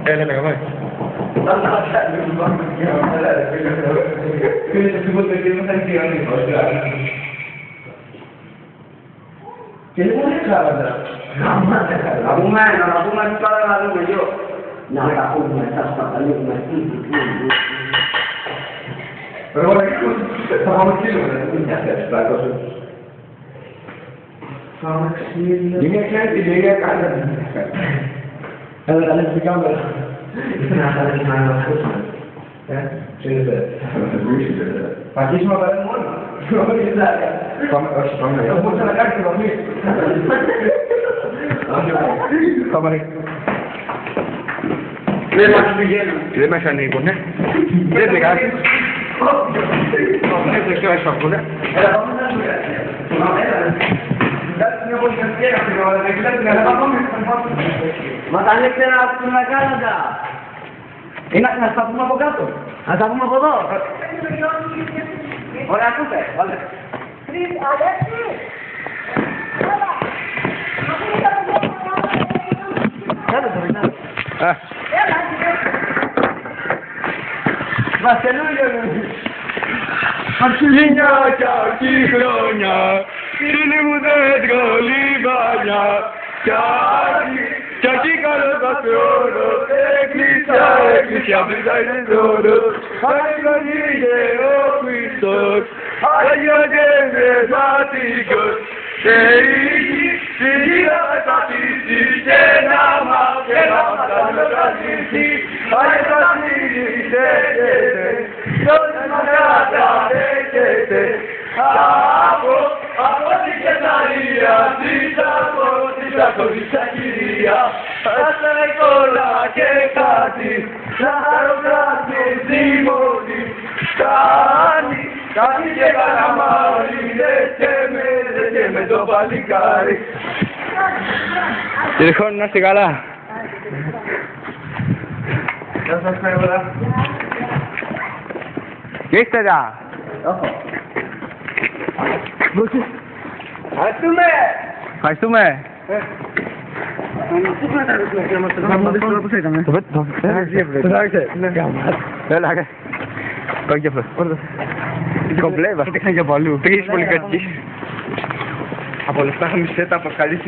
Έλα, λέγα, πάει. Και δεν μου έκανα. Να πούμε τώρα να δούμε γιο. Να τα πούμε, θα σπαταλούμε. Θα πάμε ξύλο, δεν είναι μια θέση, πάμε ξύλο. Είναι κάτι, είναι κάτι. Έλα, λες την κάμερα. Να θα λες να ακούσουμε. Ξέρετε, θα βρίσκεται. Θα αρχίσουμε να παρέμουν μόνο. Όχι, πάμε. Θα μπορούσα να κάνεις την βαθμή. Πάμε. Δεν μας πηγαίνουν. Δεν μας ανοίγουνε. Δεν πειράζει. Δεν ξέρω αν σου ακούνε. Έλα, πάμε να σου μα τα ανοίξτε να πούμε Κάναντα. Είναι να στα πούμε από κάτω. Να τα πούμε από εδώ. Ωραία, ακούτε. Κάτω το rinado. Βασιλούλιο. Αρχιλίνια κι αρχή χρόνια, φίλοι μου δέντρο λιβάνια, κι αρχή καλός μας χρόνος, εκκλησιά, βρίζανε δώρος, ανεβανίγε ο Χριστός, Άγιος και μεσάτικος, και ήγη, στη γύρα μετατήσει, και να μας κατατήσει, Άγιος Βασίλης έρχεται, Δώσε μας καταδέχεται, από την Κεσαρία, της Ακυρία, άσε κόλλα και κάτι, να χαροκράτει στη μόνη, κάνει και καλαμάρι, δεν με το παλικάρι. Τηλεχώνει να είστε καλά. Γεια σας, παιδιά. Και ύστερα. Ευχαριστούμε! Ευχαριστούμε. Έλα, το και αυτό. Κομπλέ, βαστήχαν για παλού. Τρεις πολυκατοικίες. Από λεφτά είχαμε σέτα, από καλή